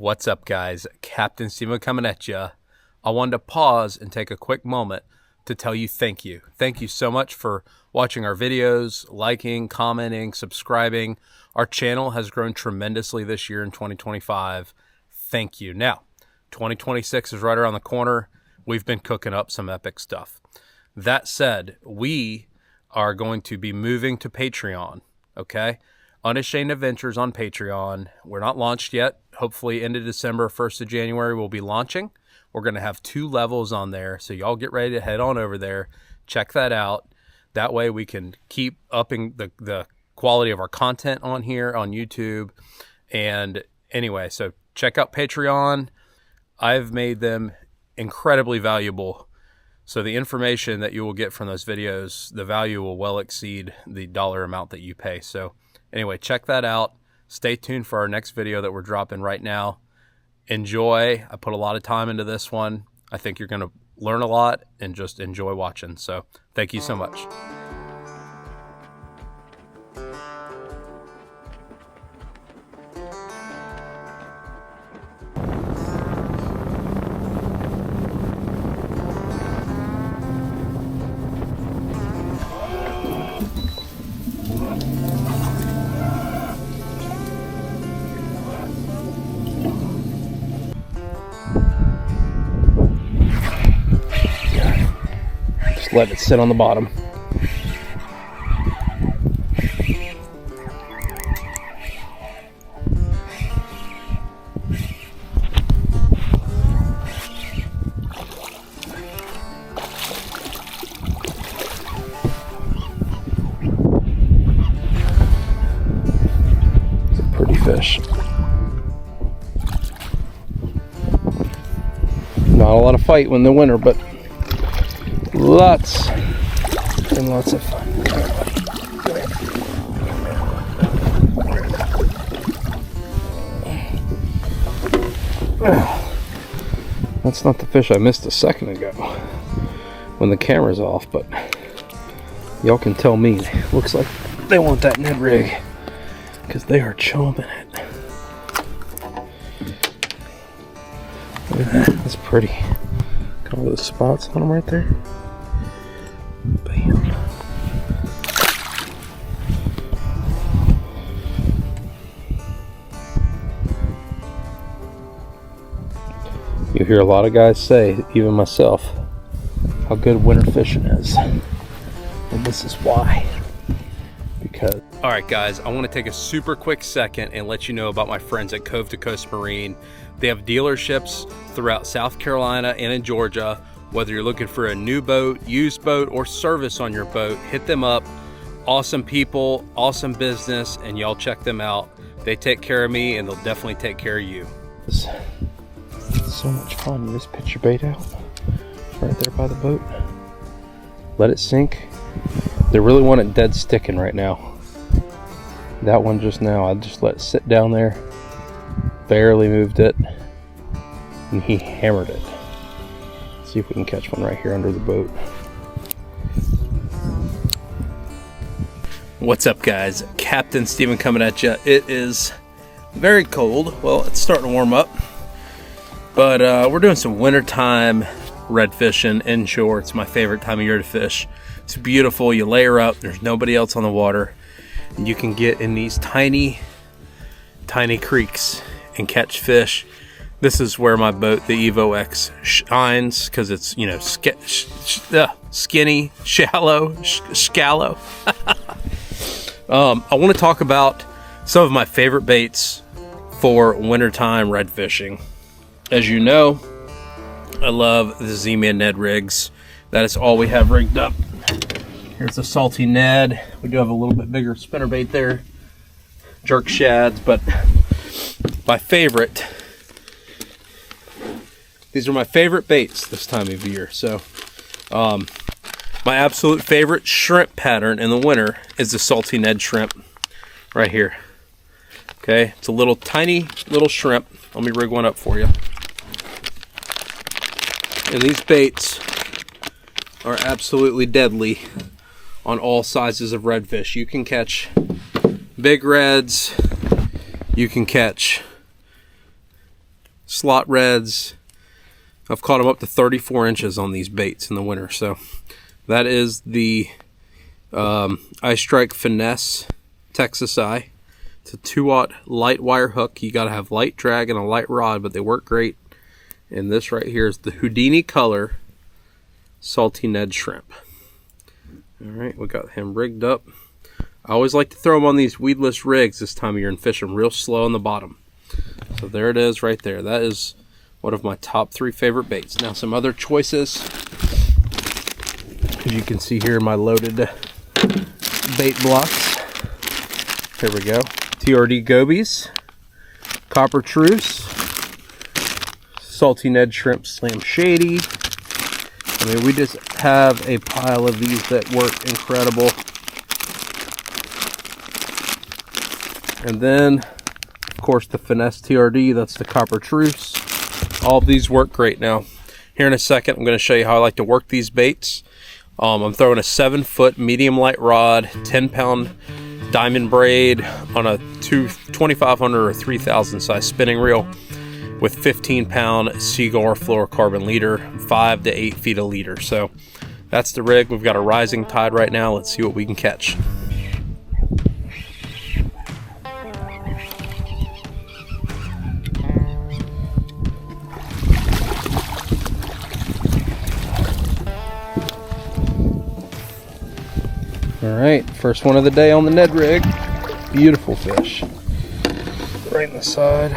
What's up, guys? Captain Zman coming at you. I wanted to pause and take a quick moment to tell you thank you. Thank you so much for watching our videos, liking, commenting, subscribing. Our channel has grown tremendously this year in 2025. Thank you. Now, 2026 is right around the corner. We've been cooking up some epic stuff. That said, we are going to be moving to Patreon, okay? Unashamed Adventures on Patreon. We're not launched yet. Hopefully end of December, 1st of January, we'll be launching. We're going to have 2 levels on there, so y'all get ready to head on over there. Check that out. That way we can keep upping the quality of our content on here on YouTube. And anyway, so check out Patreon. I've made them incredibly valuable. So the information that you will get from those videos, the value will well exceed the dollar amount that you pay. So anyway, check that out. Stay tuned for our next video that we're dropping right now. Enjoy. I put a lot of time into this one. I think you're going to learn a lot and just enjoy watching. So thank you so much. Let it sit on the bottom. It's a pretty fish. Not a lot of fight in the winter, but lots and lots of fun. That's not the fish I missed a second ago when the camera's off, but y'all can tell me. Looks like they want that Ned rig because they are chomping it. Look at that. That's pretty. Got all those spots on them right there. Bam. You hear a lot of guys say, even myself, how good winter fishing is. And this is why. Because... Alright guys, I want to take a super quick second and let you know about my friends at Cove to Coast Marine. They have dealerships throughout South Carolina and in Georgia. Whether you're looking for a new boat, used boat, or service on your boat, hit them up. Awesome people, awesome business, and y'all check them out. They take care of me, and they'll definitely take care of you. It's so much fun. You just pitch your bait out right there by the boat. Let it sink. They really want it dead sticking right now. That one just now, I just let it sit down there. Barely moved it, and he hammered it. See if we can catch one right here under the boat. What's up, guys? Captain Zman coming at you. It is very cold. Well, it's starting to warm up, but we're doing some wintertime red fishing inshore. It's my favorite time of year to fish. It's beautiful. You layer up. There's nobody else on the water, and you can get in these tiny creeks and catch fish. This is where my boat, the Evo X, shines because it's, you know, skinny, shallow. I want to talk about some of my favorite baits for wintertime red fishing. As you know, I love the Zman Ned rigs. That is all we have rigged up. Here's the salty Ned. We do have a little bit bigger spinnerbait there. Jerk shads, but my favorite... These are my favorite baits this time of year. So, my absolute favorite shrimp pattern in the winter is the salty Ned shrimp right here. Okay, it's a little tiny little shrimp. Let me rig one up for you. And these baits are absolutely deadly on all sizes of redfish. You can catch big reds, you can catch slot reds. I've caught them up to 34 inches on these baits in the winter. So that is the Ice Strike Finesse Texas Eye. It's a 2-aught light wire hook. You got to have light drag and a light rod, but they work great. And this right here is the Houdini Color Salty Ned Shrimp. All right, we got him rigged up. I always like to throw them on these weedless rigs this time of year and fish them real slow on the bottom. So there it is right there. That is one of my top 3 favorite baits. Now some other choices. As you can see here, my loaded bait blocks. Here we go. TRD Gobies, Copper Truce, Salty Ned Shrimp Slam Shady. I mean, we just have a pile of these that work incredible. And then, of course, the Finesse TRD, that's the Copper Truce. All of these work great. Now, here in a second, I'm going to show you how I like to work these baits. I'm throwing a 7-foot medium light rod, 10-pound diamond braid on a 2500 or 3000 size spinning reel with 15-pound Seaguar fluorocarbon leader, 5 to 8 feet a leader. So that's the rig. We've got a rising tide right now. Let's see what we can catch. All right, first one of the day on the Ned rig. Beautiful fish. Right in the side.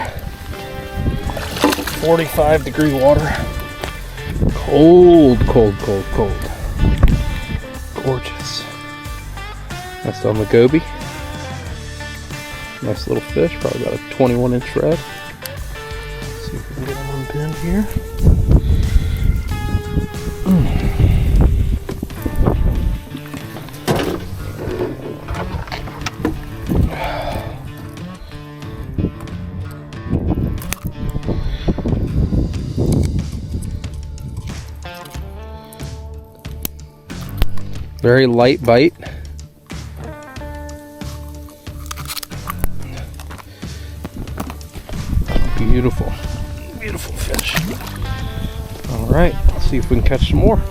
45-degree water. Cold, cold, cold, cold. Gorgeous. That's on the goby. Nice little fish, probably got a 21-inch red. Let's see if we can get him unpinned here. Very light bite. Beautiful, beautiful fish. All right, let's see if we can catch some more.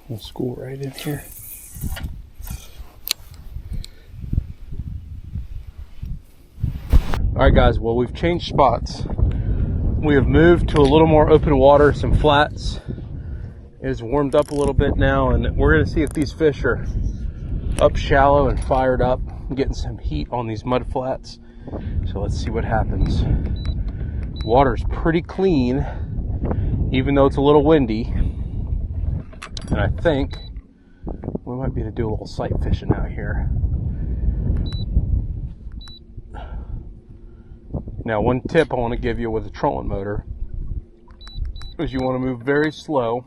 We'll school right in here. Alright guys, well we've changed spots. We have moved to a little more open water, some flats. It has warmed up a little bit now, and we're going to see if these fish are up shallow and fired up, getting some heat on these mud flats. So let's see what happens. Water's pretty clean, even though it's a little windy. And I think we might be able to do a little sight fishing out here. Now, one tip I want to give you with a trolling motor is you want to move very slow.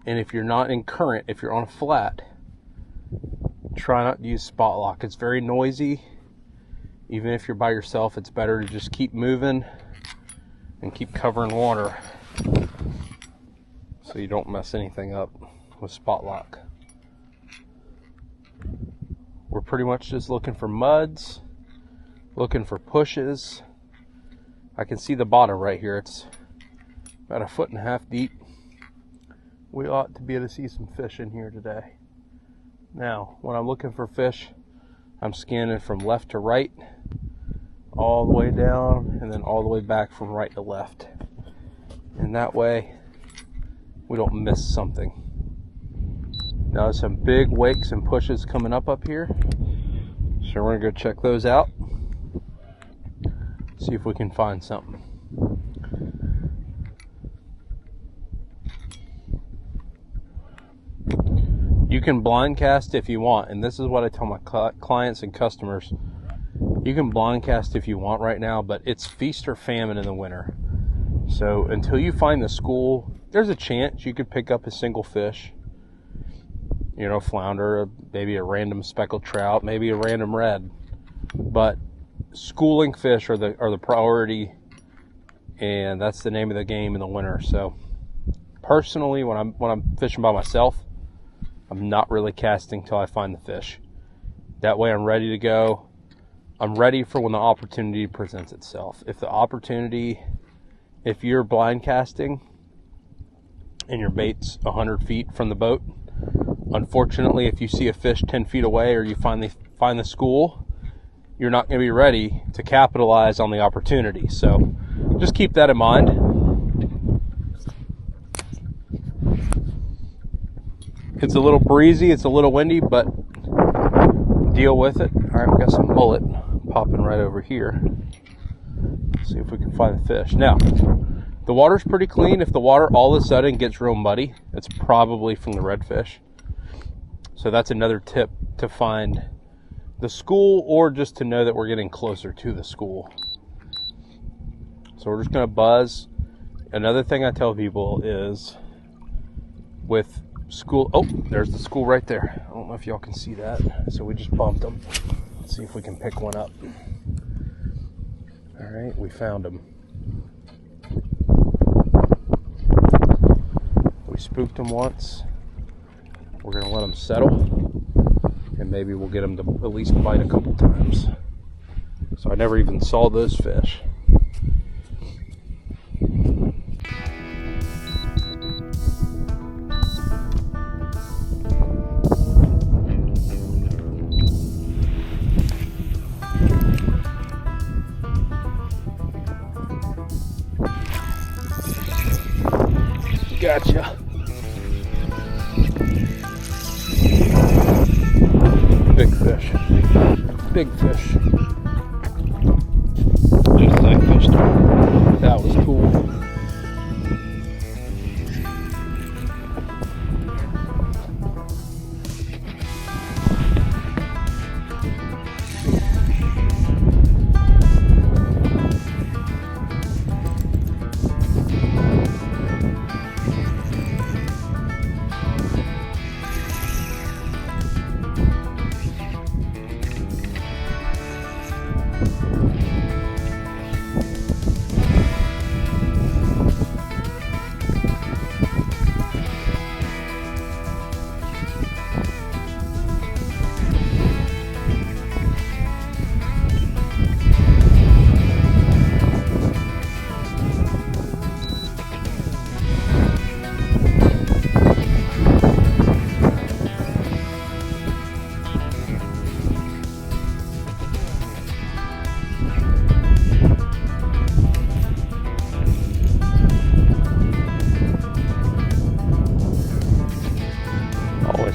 And if you're not in current, if you're on a flat, try not to use spot lock. It's very noisy. Even if you're by yourself, it's better to just keep moving and keep covering water so you don't mess anything up. with spot lock. We're pretty much just looking for muds, looking for pushes. I can see the bottom right here. It's about 1.5 feet deep. We ought to be able to see some fish in here today. Now, when I'm looking for fish, I'm scanning from left to right, all the way down, and then all the way back from right to left. And that way, we don't miss something. Now, there's some big wakes and pushes coming up here. So we're gonna go check those out. See if we can find something. You can blind cast if you want, and this is what I tell my clients and customers. You can blind cast if you want right now, but it's feast or famine in the winter. So until you find the school, there's a chance you could pick up a single fish. You know, flounder, maybe a random speckled trout, maybe a random red. But schooling fish are the priority, and that's the name of the game in the winter. So personally, when I'm fishing by myself, I'm not really casting till I find the fish. That way I'm ready to go. I'm ready for when the opportunity presents itself. If you're blind casting and your bait's 100 feet from the boat, unfortunately, if you see a fish 10 feet away or you finally find the school, you're not going to be ready to capitalize on the opportunity. So just keep that in mind. It's a little breezy, it's a little windy, but deal with it. All right, we got some mullet popping right over here. Let's see if we can find the fish. Now, the water's pretty clean. If the water all of a sudden gets real muddy, it's probably from the redfish. So that's another tip to find the school, or just to know that we're getting closer to the school. So we're just gonna buzz. Another thing I tell people is with school, oh, there's the school right there. I don't know if y'all can see that. So we just bumped them. Let's see if we can pick one up. All right, we found them. We spooked them once. We're gonna let them settle, and maybe we'll get them to at least bite a couple times. So I never even saw those fish. Gotcha. Big fish. Big fish. Just that fish. That was cool.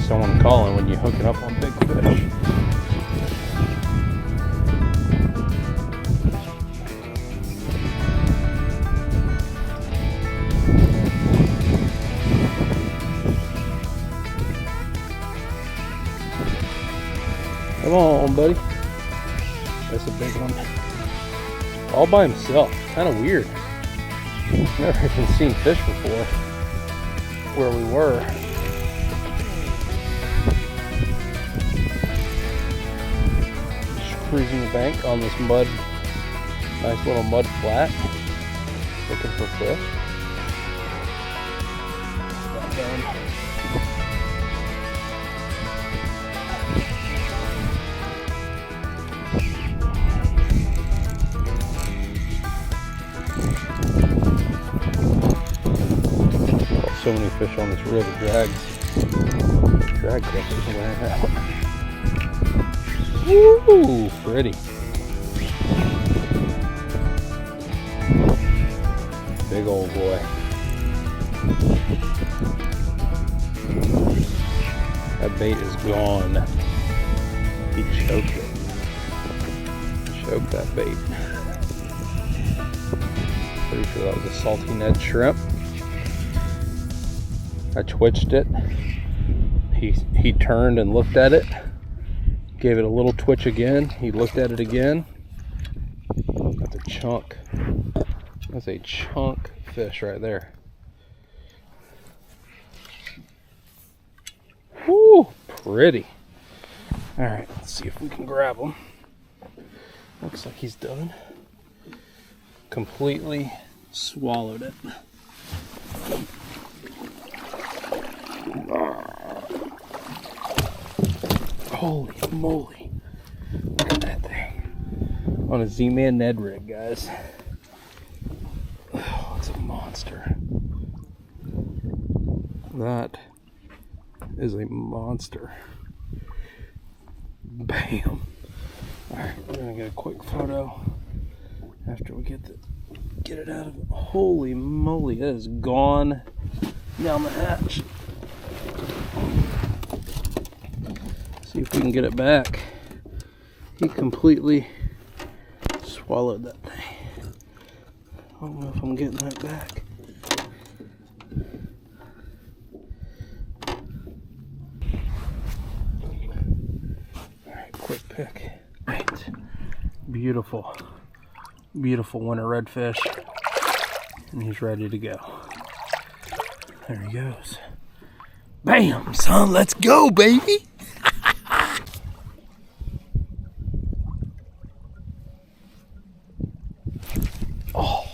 Someone calling when you're hooking up on big fish. Come on, buddy. That's a big one. All by himself. Kind of weird. Never even seen fish before where we were. Cruising the bank on this mud, nice little mud flat, looking for fish. Got so many fish on this reel, the drag crystals are wearing out. Woo! Pretty. Big old boy. That bait is gone. He choked it. Choked that bait. Pretty sure that was a salty Ned shrimp. I twitched it. He turned and looked at it. Gave it a little twitch again. He looked at it again. That's a chunk. That's a chunk fish right there. Woo, pretty. All right, let's see if we can grab him. Looks like he's done. Completely swallowed it. Holy moly. Look at that thing. On a Z-Man Ned rig, guys. Oh, it's a monster. That is a monster. Bam. Alright, we're gonna get a quick photo after we get it out of it. Holy moly, that is gone down the hatch. See if we can get it back. He completely swallowed that thing. I don't know if I'm getting that back. Alright, quick pick. Right. Beautiful, beautiful winter redfish. And he's ready to go. There he goes. Bam, son, let's go, baby. Oh.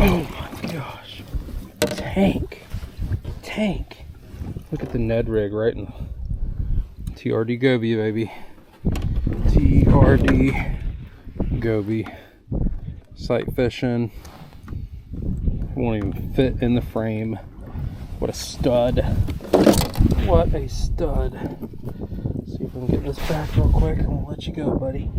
Oh my gosh. Tank. Look at the Ned rig right in the TRD Goby, baby. TRD Goby. Sight fishing. Won't even fit in the frame. What a stud. What a stud. See if we can get this back real quick and we'll let you go, buddy.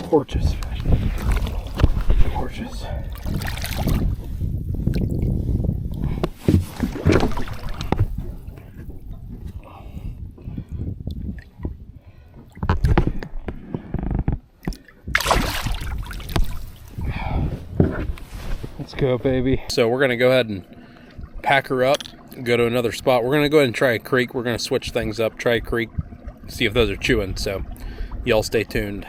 Gorgeous fish. Gorgeous. Let's go, baby. So we're gonna go ahead and pack her up and go to another spot. We're gonna go ahead and try a creek. We're gonna switch things up, try a creek, see if those are chewing. So y'all stay tuned.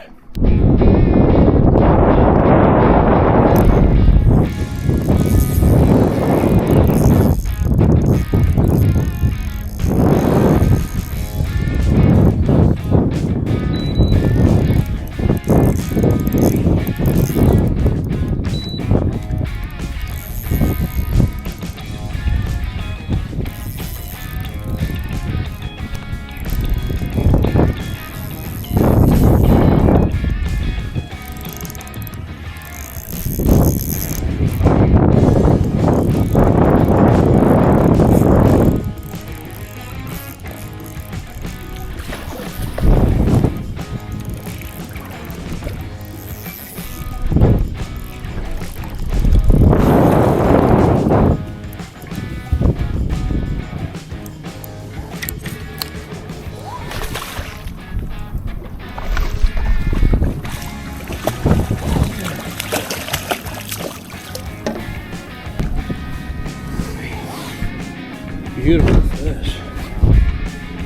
Beautiful fish.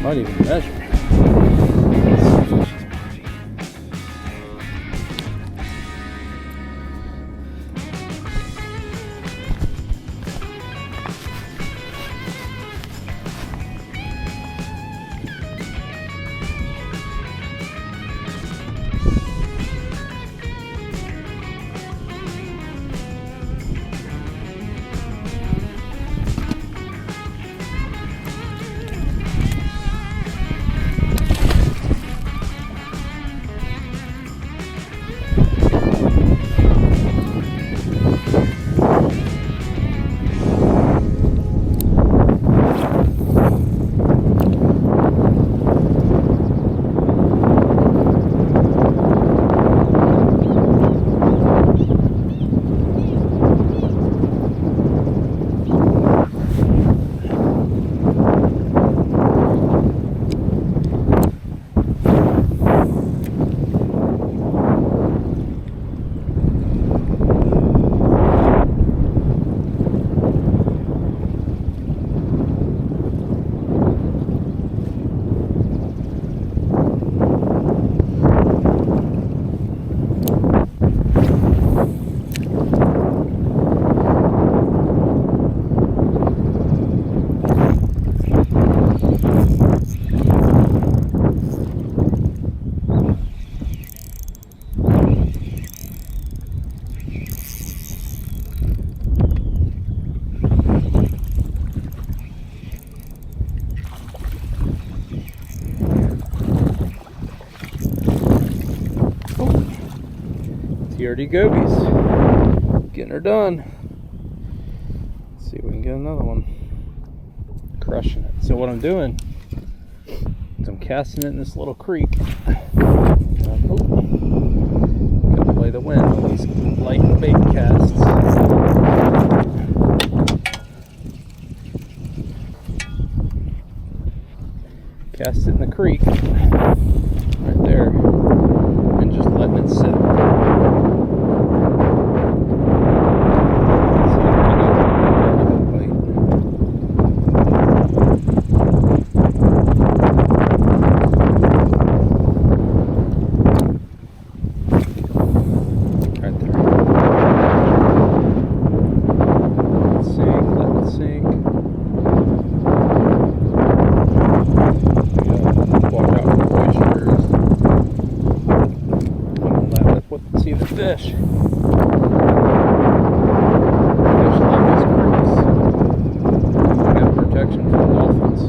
Might even measure. TRD Gobies. Getting her done. Let's see if we can get another one. Crushing it. So what I'm doing is I'm casting it in this little creek. Gotta play the wind on these light bait casts. Cast it in the creek right there and just letting it sit. fish. Fish love these creeks. We got protection from dolphins.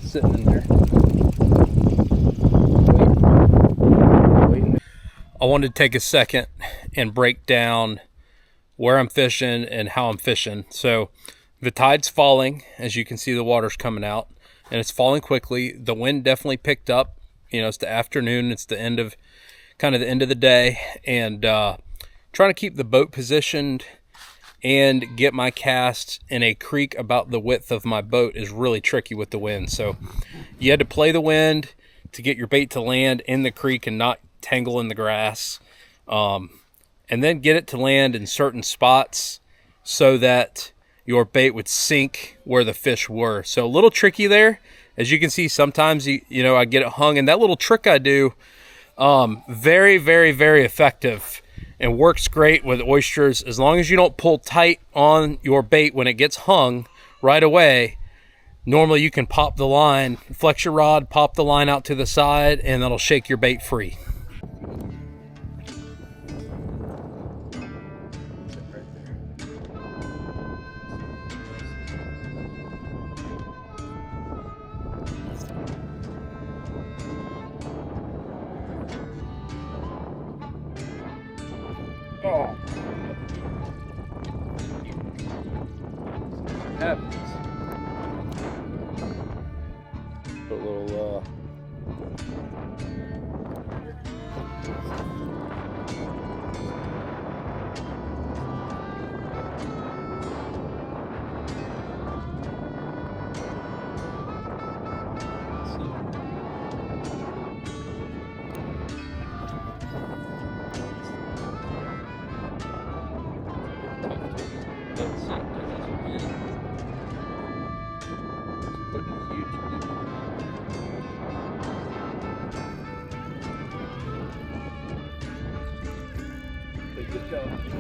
Sitting in there. I wanted to take a second and break down where I'm fishing and how I'm fishing. So the tide's falling, as you can see the water's coming out, and it's falling quickly. The wind definitely picked up. You know, it's the afternoon, it's the end of the day, and trying to keep the boat positioned and get my cast in a creek about the width of my boat is really tricky with the wind. So you had to play the wind to get your bait to land in the creek and not tangle in the grass, and then get it to land in certain spots so that your bait would sink where the fish were. So a little tricky there. As you can see, sometimes you know, I get it hung, and that little trick I do, very, very, very effective. And works great with oysters. As long as you don't pull tight on your bait when it gets hung right away, normally you can pop the line, flex your rod, pop the line out to the side, and that'll shake your bait free. Oh, happens. Put a little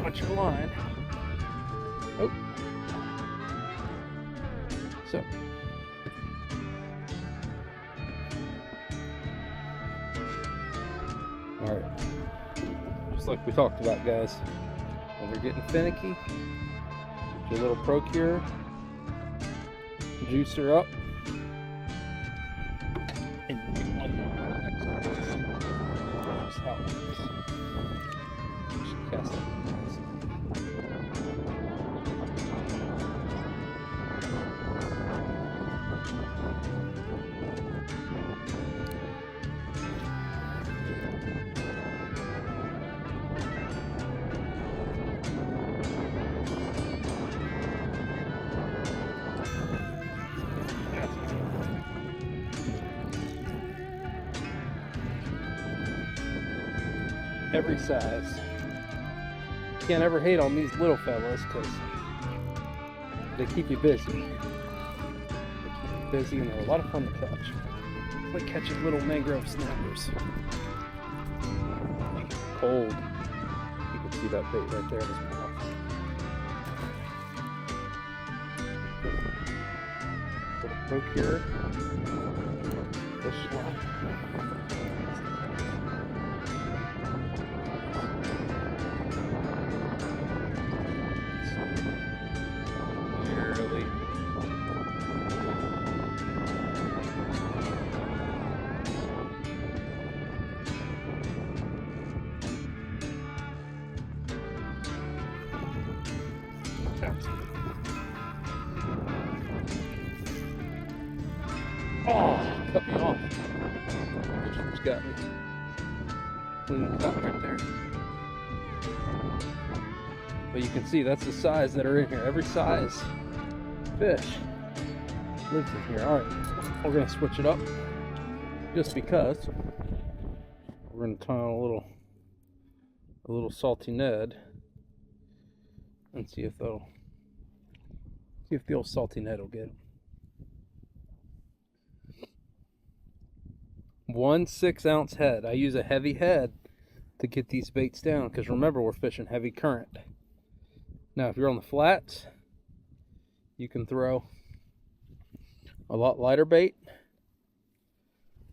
watch your line. Oh. So. All right. Just like we talked about, guys. When we're getting finicky, get your little Procure, juice her up, and you can let just how it works. Just cast it. Every size. Can't ever hate on these little fellas because they keep you busy. They keep you busy and they're a lot of fun to catch. It's like catching little mangrove snappers. Cold. You can see that bait right there in his mouth. Little Procure. little slow. Barely. Oh, cut me off. Fisher's got me. Clean cut right there. But you can see that's the size that are in here. Every size fish lives in here. All right, we're gonna switch it up just because we're gonna tie on a little salty Ned and see if the old salty Ned will get him. 1 6-ounce head. I use a heavy head to get these baits down because remember, we're fishing heavy current. Now if you're on the flats, you can throw a lot lighter bait,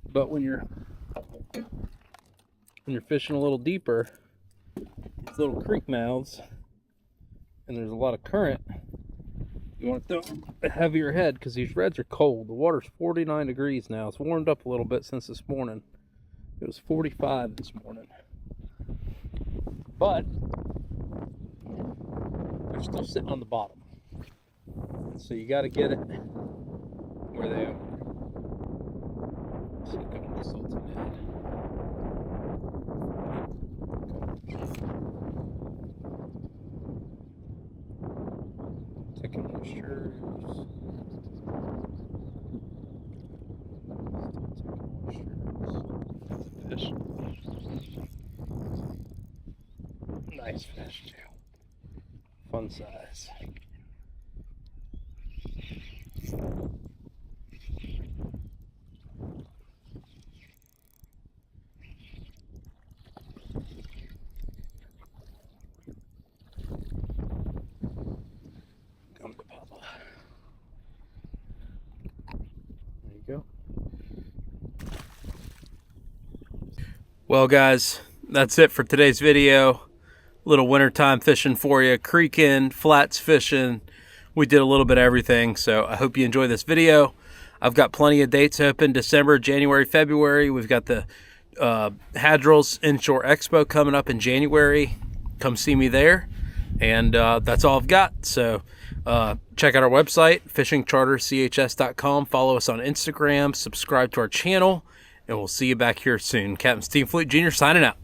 but when you're fishing a little deeper, these little creek mouths, and there's a lot of current, you want to throw a heavier head because these reds are cold. The water's 49 degrees now. It's warmed up a little bit since this morning. It was 45 this morning. But they're still sitting on the bottom. So you got to get it where they are. So go to the salty Ned. Taking moistures. Fish. Nice fish too. Fun size. Go. Well guys, that's it for today's video. Little wintertime fishing for you, creeking, flats fishing. We did a little bit of everything, so I hope you enjoy this video. I've got plenty of dates open: December, January, February. We've got the Hadrill's Inshore Expo coming up in January. Come see me there. And that's all I've got. So check out our website, fishingcharterchs.com. Follow us on Instagram, subscribe to our channel, and we'll see you back here soon. Captain Steve Fleet Jr. signing out.